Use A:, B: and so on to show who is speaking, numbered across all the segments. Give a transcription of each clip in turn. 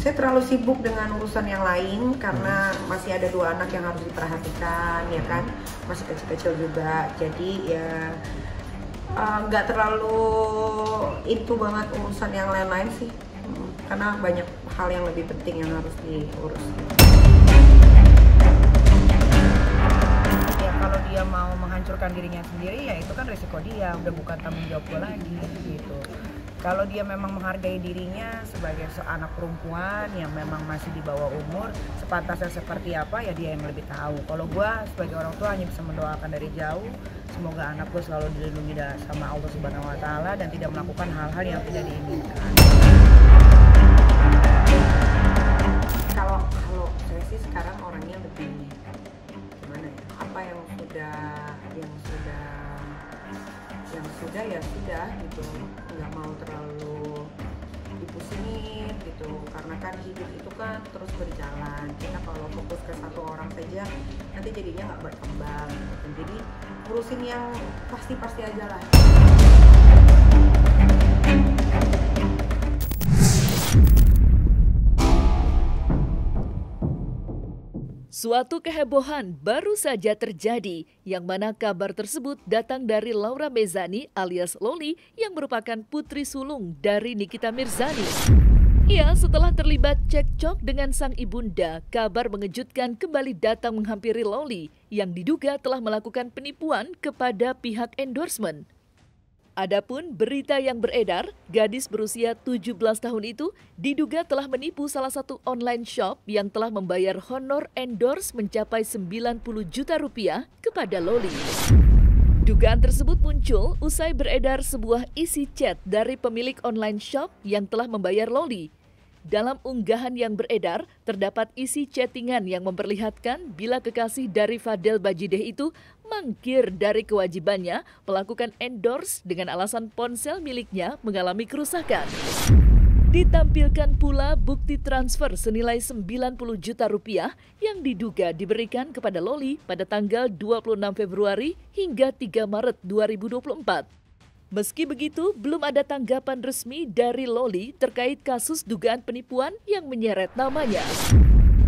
A: saya terlalu sibuk dengan urusan yang lain karena masih ada 2 anak yang harus diperhatikan, ya kan, masih kecil-kecil juga. Jadi ya nggak terlalu itu banget urusan yang lain-lain sih, karena banyak hal yang lebih penting yang harus diurus. Ya kalau dia mau menghancurkan dirinya sendiri ya itu kan resiko dia, udah bukan tanggung jawab gue lagi gitu. Kalau dia memang menghargai dirinya sebagai seorang perempuan yang memang masih di bawah umur, sepantasnya seperti apa ya dia yang lebih tahu. Kalau gue sebagai orang tua hanya bisa mendoakan dari jauh, semoga anak gue selalu dilindungi sama Allah Subhanahu Wa Taala dan tidak melakukan hal-hal yang tidak diinginkan. Kalau saya sih sekarang orangnya lebih gimana ya? Apa yang sudah ya sudah gitu, nggak mau terlalu dipusingin gitu, karena kan hidup itu kan terus berjalan. Kita kalau fokus ke satu orang saja nanti jadinya nggak berkembang gitu. Jadi urusin yang pasti aja lah.
B: Suatu kehebohan baru saja terjadi, yang mana kabar tersebut datang dari Laura Mezani alias Loli yang merupakan putri sulung dari Nikita Mirzani. Ya, setelah terlibat cekcok dengan sang ibunda, kabar mengejutkan kembali datang menghampiri Loli yang diduga telah melakukan penipuan kepada pihak endorsement. Adapun berita yang beredar, gadis berusia 17 tahun itu diduga telah menipu salah satu online shop yang telah membayar honor endorse mencapai 90 juta rupiah kepada Loli. Dugaan tersebut muncul usai beredar sebuah isi chat dari pemilik online shop yang telah membayar Loli. Dalam unggahan yang beredar, terdapat isi chattingan yang memperlihatkan bila kekasih dari Fadel Bajideh itu mangkir dari kewajibannya melakukan endorse dengan alasan ponsel miliknya mengalami kerusakan. Ditampilkan pula bukti transfer senilai 90 juta rupiah yang diduga diberikan kepada Loli pada tanggal 26 Februari hingga 3 Maret 2024. Meski begitu, belum ada tanggapan resmi dari Loli terkait kasus dugaan penipuan yang menyeret namanya.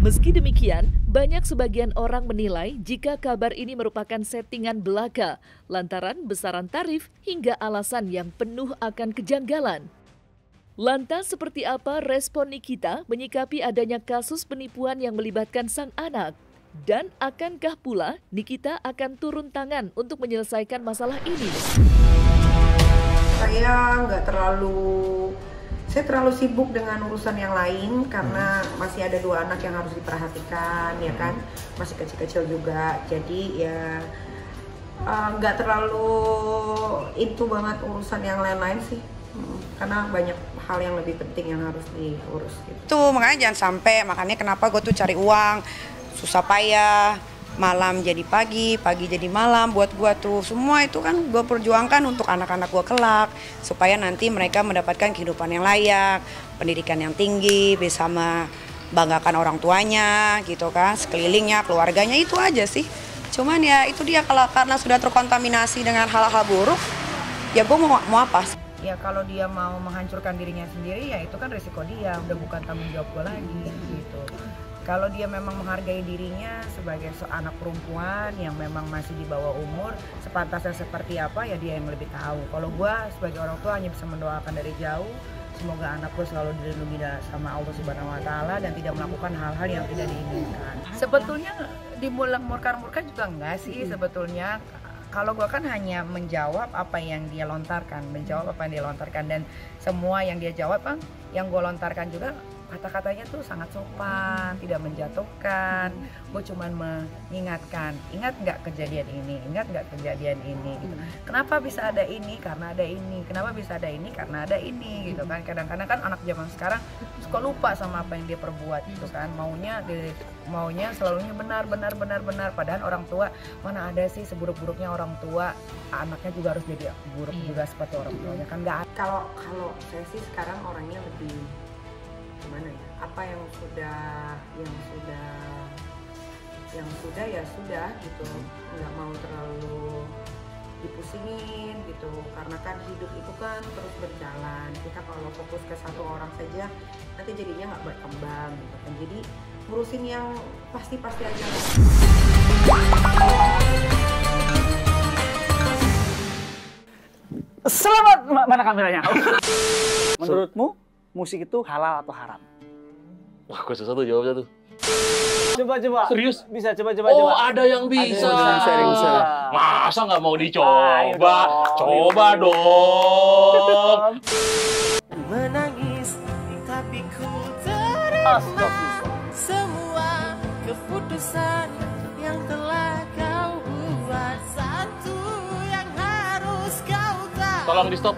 B: Meski demikian, banyak sebagian orang menilai jika kabar ini merupakan settingan belaka, lantaran besaran tarif hingga alasan yang penuh akan kejanggalan. Lantas seperti apa respon Nikita menyikapi adanya kasus penipuan yang melibatkan sang anak? Dan akankah pula Nikita akan turun tangan untuk menyelesaikan masalah ini?
A: Saya terlalu sibuk dengan urusan yang lain karena masih ada 2 anak yang harus diperhatikan, ya kan, masih kecil-kecil juga. Jadi ya nggak terlalu itu banget urusan yang lain-lain sih, karena banyak hal yang lebih penting yang harus diurus gitu.
C: Tuh makanya jangan sampai, makanya kenapa gue tuh cari uang susah payah, malam jadi pagi, pagi jadi malam, buat gue tuh semua itu kan gue perjuangkan untuk anak-anak gue kelak, supaya nanti mereka mendapatkan kehidupan yang layak, pendidikan yang tinggi, bisa membanggakan orang tuanya gitu kan, sekelilingnya, keluarganya, itu aja sih. Cuman ya itu dia, kalau karena sudah terkontaminasi dengan hal-hal buruk, ya gue mau apa?
A: Ya kalau dia mau menghancurkan dirinya sendiri ya itu kan resiko dia, udah bukan tanggung jawab gue lagi gitu. Kalau dia memang menghargai dirinya sebagai seorang perempuan yang memang masih di bawah umur, sepantasnya seperti apa ya dia yang lebih tahu. Kalau gue sebagai orang tua hanya bisa mendoakan dari jauh, semoga anakku selalu dilindungi sama Allah Subhanahu Wa Taala dan tidak melakukan hal-hal yang tidak diinginkan. Sebetulnya dimulang murka juga enggak sih sebetulnya. Kalau gue kan hanya menjawab apa yang dia lontarkan, dan semua yang dia jawab kan, yang gue lontarkan juga kata-katanya tuh sangat sopan, tidak menjatuhkan. Gue cuman mengingatkan, ingat nggak kejadian ini, gitu. Kenapa bisa ada ini? Karena ada ini. Kenapa bisa ada ini? Karena ada ini, gitu kan. Kadang-kadang kan anak zaman sekarang suka lupa sama apa yang dia perbuat, gitu kan. Maunya selalunya benar. Padahal orang tua, mana ada sih seburuk-buruknya orang tua, anaknya juga harus jadi buruk juga seperti orang tuanya kan. Nggak. Kalau saya sih sekarang orangnya lebih gimana ya, apa yang sudah ya sudah gitu, nggak mau terlalu dipusingin gitu, karena kan hidup itu kan terus berjalan. Kita kalau fokus ke satu orang saja nanti jadinya nggak berkembang gitu kan. Jadi ngurusin yang pasti-pasti aja lah.
D: Selamat, mana kameranya? Menurutmu musik itu halal atau haram?
E: Wah, kok susah tuh jawabnya tuh.
D: Coba.
E: Serius?
D: Bisa, coba.
E: Oh, ada yang bisa.
D: Bisa.
E: Masa nggak mau dicoba?
D: Ayo dong.
E: Coba dong.
F: Menangis tapi ku terima
D: Astagfirullah.
F: semua keputusan yang telah kau buat. Satu yang harus kau tahu,
E: Tolong di stop.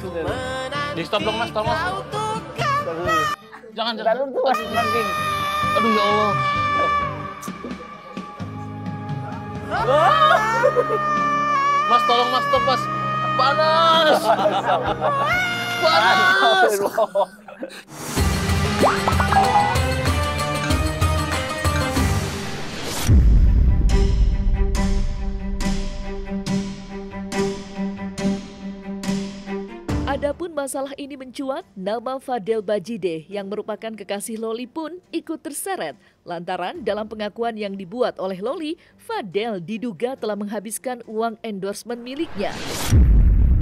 F: menanti
E: Di stop dong, Mas, tolong, Mas.
F: kau tuh kan.
E: Jangan.
D: Lalu tuh masih ranking.
E: Aduh ya Allah. Mas, tolong Mas, stop Mas. Panas. Panas.
B: Adapun masalah ini mencuat, nama Fadel Bajide yang merupakan kekasih Loli pun ikut terseret. Lantaran dalam pengakuan yang dibuat oleh Loli, Fadel diduga telah menghabiskan uang endorsement miliknya.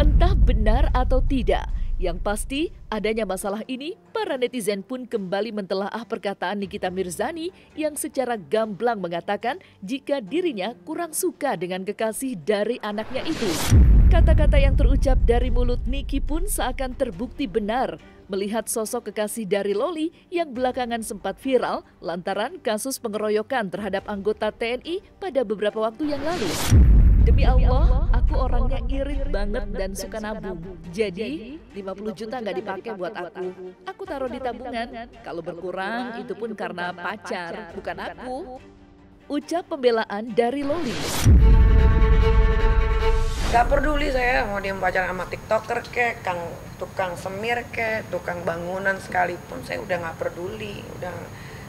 B: Entah benar atau tidak, yang pasti adanya masalah ini, para netizen pun kembali mentelaah perkataan Nikita Mirzani yang secara gamblang mengatakan jika dirinya kurang suka dengan kekasih dari anaknya itu. Kata-kata yang terucap dari mulut Niki pun seakan terbukti benar melihat sosok kekasih dari Loli yang belakangan sempat viral lantaran kasus pengeroyokan terhadap anggota TNI pada beberapa waktu yang lalu. Demi Allah, aku orangnya irit banget dan suka nabung. Jadi, 50 juta nggak dipakai buat aku. Aku taruh di tabungan. Kalau berkurang, itu pun karena pacar, bukan aku. Ucap pembelaan dari Loli.
C: Gak peduli saya mau dia pacaran sama tiktoker kek, tukang semir kek, tukang bangunan sekalipun, saya udah nggak peduli,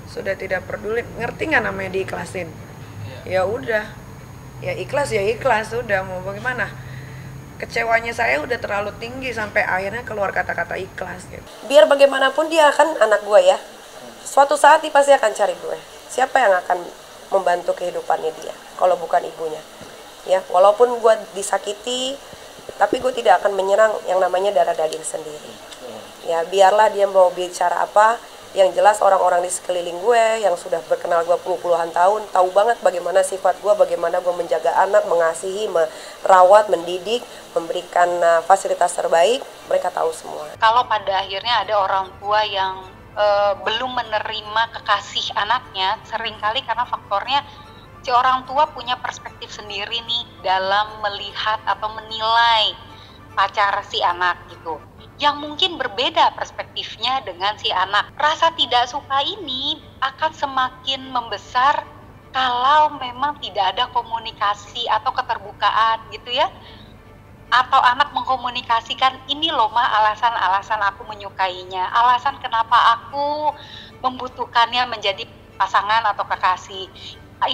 C: sudah tidak peduli. Ngerti nggak namanya diikhlasin? Ya udah, ya ikhlas, udah mau bagaimana? Kecewanya saya udah terlalu tinggi sampai akhirnya keluar kata-kata ikhlas gitu.
G: Biar bagaimanapun dia akan anak gue ya. Suatu saat dia pasti akan cari gue. Siapa yang akan membantu kehidupannya dia kalau bukan ibunya? Ya, walaupun gue disakiti, tapi gue tidak akan menyerang yang namanya darah daging sendiri. Ya, biarlah dia mau bicara apa, yang jelas orang-orang di sekeliling gue yang sudah berkenal gue puluhan tahun, tahu banget bagaimana sifat gue, bagaimana gue menjaga anak, mengasihi, merawat, mendidik, memberikan fasilitas terbaik, mereka tahu semua.
H: Kalau pada akhirnya ada orang tua yang belum menerima kekasih anaknya, seringkali karena faktornya si orang tua punya perspektif sendiri nih dalam melihat atau menilai pacar si anak gitu, yang mungkin berbeda perspektifnya dengan si anak. Rasa tidak suka ini akan semakin membesar kalau memang tidak ada komunikasi atau keterbukaan gitu ya, atau anak mengkomunikasikan, ini loh ma alasan-alasan aku menyukainya, alasan kenapa aku membutuhkannya menjadi pasangan atau kekasih,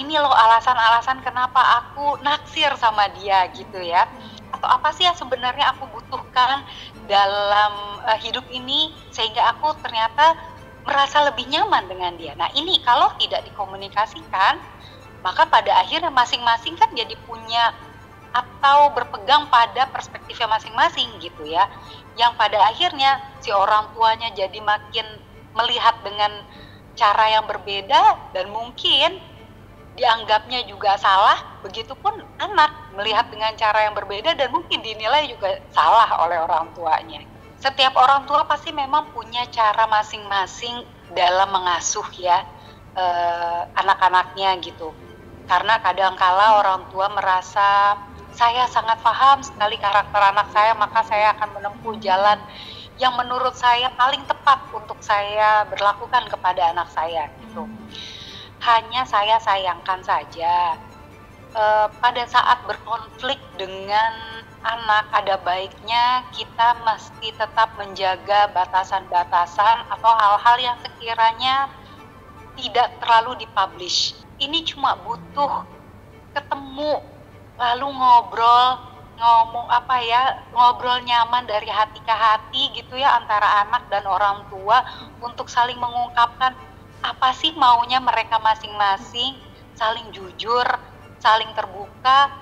H: ini loh alasan-alasan kenapa aku naksir sama dia gitu ya, atau apa sih yang sebenarnya aku butuhkan dalam hidup ini sehingga aku ternyata merasa lebih nyaman dengan dia. Nah ini kalau tidak dikomunikasikan, maka pada akhirnya masing-masing kan jadi punya atau berpegang pada perspektifnya masing-masing gitu ya, yang pada akhirnya si orang tuanya jadi makin melihat dengan cara yang berbeda dan mungkin dianggapnya juga salah, begitupun anak melihat dengan cara yang berbeda dan mungkin dinilai juga salah oleh orang tuanya. Setiap orang tua pasti memang punya cara masing-masing dalam mengasuh ya anak-anaknya gitu. Karena kadangkala orang tua merasa saya sangat paham sekali karakter anak saya, maka saya akan menempuh jalan yang menurut saya paling tepat untuk saya berlakukan kepada anak saya gitu. Hanya saya sayangkan saja pada saat berkonflik dengan anak, ada baiknya kita mesti tetap menjaga batasan-batasan atau hal-hal yang sekiranya tidak terlalu dipublish. Ini cuma butuh ketemu lalu ngobrol nyaman dari hati ke hati gitu ya antara anak dan orang tua untuk saling mengungkapkan apa sih maunya mereka masing-masing, saling jujur, saling terbuka,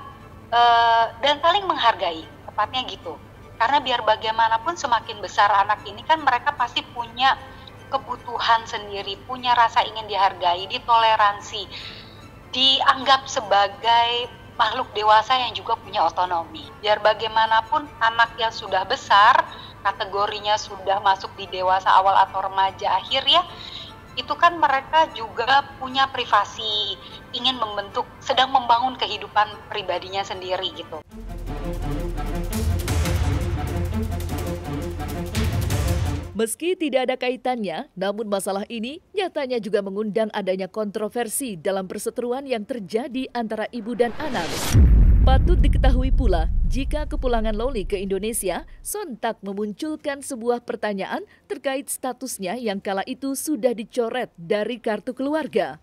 H: dan saling menghargai, tepatnya gitu. Karena biar bagaimanapun semakin besar anak ini kan mereka pasti punya kebutuhan sendiri, punya rasa ingin dihargai, ditoleransi, dianggap sebagai makhluk dewasa yang juga punya otonomi. Biar bagaimanapun anak yang sudah besar, kategorinya sudah masuk di dewasa awal atau remaja akhir ya, itu kan mereka juga punya privasi, ingin sedang membangun kehidupan pribadinya sendiri gitu.
B: Meski tidak ada kaitannya, namun masalah ini nyatanya juga mengundang adanya kontroversi dalam perseteruan yang terjadi antara ibu dan anak. Patut diketahui pula, jika kepulangan Loli ke Indonesia sontak memunculkan sebuah pertanyaan terkait statusnya yang kala itu sudah dicoret dari kartu keluarga.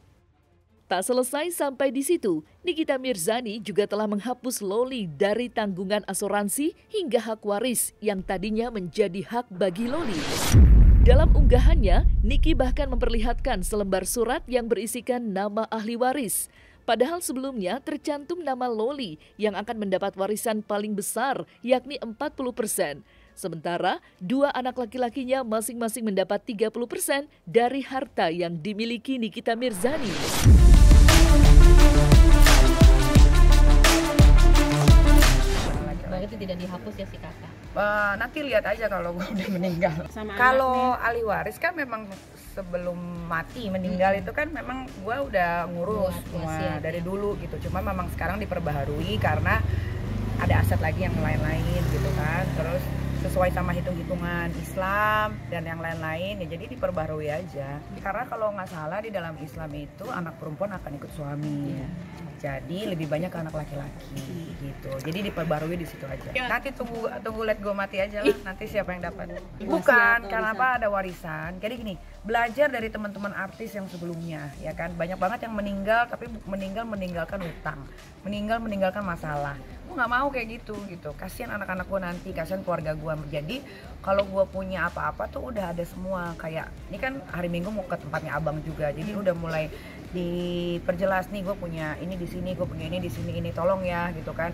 B: Tak selesai sampai di situ, Nikita Mirzani juga telah menghapus Loli dari tanggungan asuransi hingga hak waris yang tadinya menjadi hak bagi Loli. Dalam unggahannya, Niki bahkan memperlihatkan selembar surat yang berisikan nama ahli waris. Padahal sebelumnya tercantum nama Loli yang akan mendapat warisan paling besar, yakni 40%. Sementara, dua anak laki-lakinya masing-masing mendapat 30% dari harta yang dimiliki Nikita Mirzani.
I: Itu tidak dihapus ya si kakak?
A: Nanti lihat aja kalau gue udah meninggal. Kalau ahli waris kan memang sebelum mati meninggal itu kan memang gue udah ngurus semua dari dulu gitu. Cuma memang sekarang diperbaharui karena ada aset lagi yang lain-lain gitu kan. Terus sesuai sama hitung-hitungan Islam dan yang lain-lain ya, jadi diperbaharui aja. Karena kalau nggak salah di dalam Islam itu anak perempuan akan ikut suami. Jadi lebih banyak anak laki-laki gitu. Jadi diperbarui di situ aja. Nanti tunggu lihat gue mati aja lah. Nanti siapa yang dapat? Bukan karena apa, ada warisan. Jadi gini, belajar dari teman-teman artis yang sebelumnya, ya kan. Banyak banget yang meninggal tapi meninggalkan utang, meninggalkan masalah. Gue nggak mau kayak gitu. Kasihan anak-anak gue nanti, kasihan keluarga gue. Jadi kalau gue punya apa-apa tuh udah ada semua. Kayak ini kan hari Minggu mau ke tempatnya abang juga. Jadi udah mulai diperjelas nih, gue punya ini di sini, gue punya ini di sini, ini tolong ya gitu kan,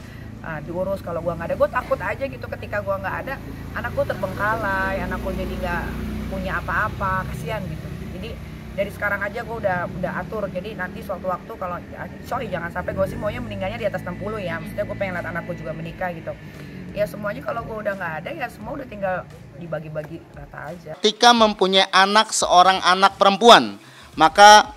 A: diurus. Kalau gue nggak ada, gue takut aja gitu ketika gue nggak ada, anak gue terbengkalai, anak gue jadi nggak punya apa-apa, kasihan gitu. Jadi dari sekarang aja gue udah atur. Jadi nanti suatu waktu kalau jangan sampai gue sih maunya meninggalnya di atas 60 ya, maksudnya gue pengen lihat anakku juga menikah gitu. Ya semuanya kalau gue udah nggak ada ya semua udah tinggal dibagi-bagi rata aja.
J: Ketika mempunyai seorang anak perempuan, maka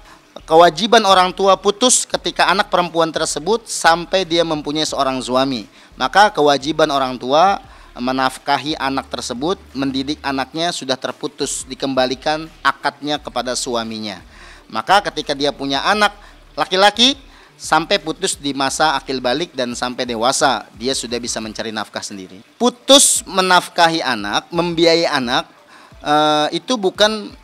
J: kewajiban orang tua putus ketika anak perempuan tersebut sampai dia mempunyai seorang suami. Maka kewajiban orang tua menafkahi anak tersebut, mendidik anaknya sudah terputus, dikembalikan akadnya kepada suaminya. Maka ketika dia punya anak laki-laki sampai putus di masa akil balik dan sampai dewasa, dia sudah bisa mencari nafkah sendiri. Putus menafkahi anak, membiayai anak, itu bukan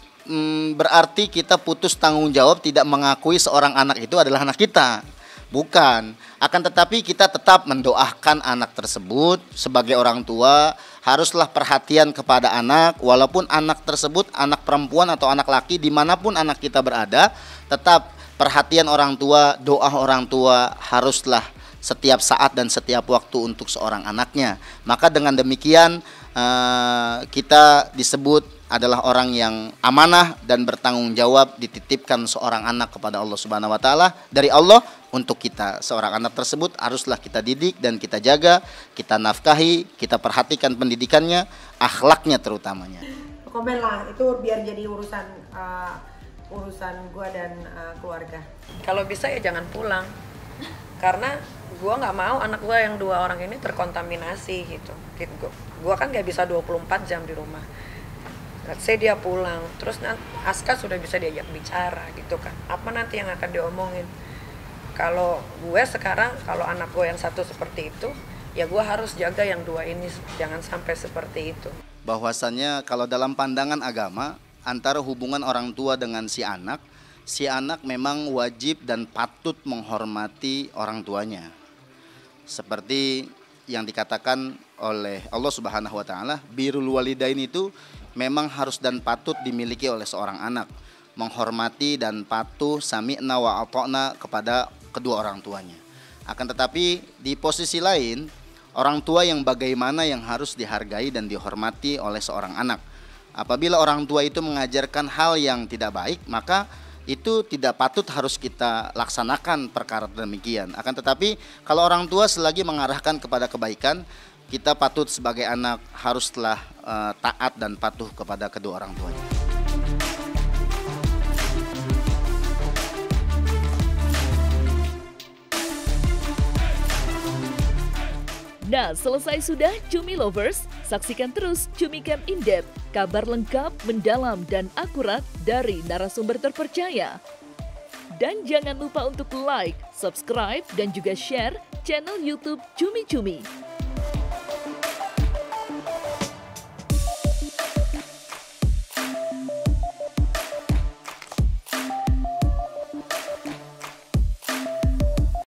J: berarti kita putus tanggung jawab, tidak mengakui seorang anak itu adalah anak kita. Bukan. Akan tetapi kita tetap mendoakan anak tersebut. Sebagai orang tua haruslah perhatian kepada anak. Walaupun anak tersebut anak perempuan atau anak laki, dimanapun anak kita berada, tetap perhatian orang tua, doa orang tua haruslah setiap saat dan setiap waktu untuk seorang anaknya. Maka dengan demikian kita disebut adalah orang yang amanah dan bertanggung jawab, dititipkan seorang anak kepada Allah Subhanahu wa taala dari Allah untuk kita. Seorang anak tersebut haruslah kita didik dan kita jaga, kita nafkahi, kita perhatikan pendidikannya, akhlaknya terutamanya.
C: Komen lah, itu biar jadi urusan gua dan keluarga. Kalau bisa ya jangan pulang. Karena gua nggak mau anak gua yang 2 orang ini terkontaminasi gitu. Gua kan nggak bisa 24 jam di rumah. Saya dia pulang, terus Aska sudah bisa diajak bicara gitu kan. Apa nanti yang akan diomongin? Kalau gue sekarang, kalau anak gue yang satu seperti itu, ya gue harus jaga yang 2 ini jangan sampai seperti itu.
J: Bahwasannya kalau dalam pandangan agama, antara hubungan orang tua dengan si anak memang wajib dan patut menghormati orang tuanya. Seperti yang dikatakan oleh Allah Subhanahu wa taala, birrul walidain itu memang harus dan patut dimiliki oleh seorang anak. Menghormati dan patuh sami'na wa ata'na kepada kedua orang tuanya. Akan tetapi di posisi lain, orang tua yang bagaimana yang harus dihargai dan dihormati oleh seorang anak. Apabila orang tua itu mengajarkan hal yang tidak baik, maka itu tidak patut harus kita laksanakan perkara demikian. Akan tetapi kalau orang tua selagi mengarahkan kepada kebaikan, kita patut sebagai anak haruslah taat dan patuh kepada kedua orang tuanya.
B: Nah, selesai sudah Cumi Lovers? Saksikan terus Cumi Camp In-Depth, kabar lengkap, mendalam, dan akurat dari narasumber terpercaya. Dan jangan lupa untuk like, subscribe, dan juga share channel YouTube Cumi Cumi.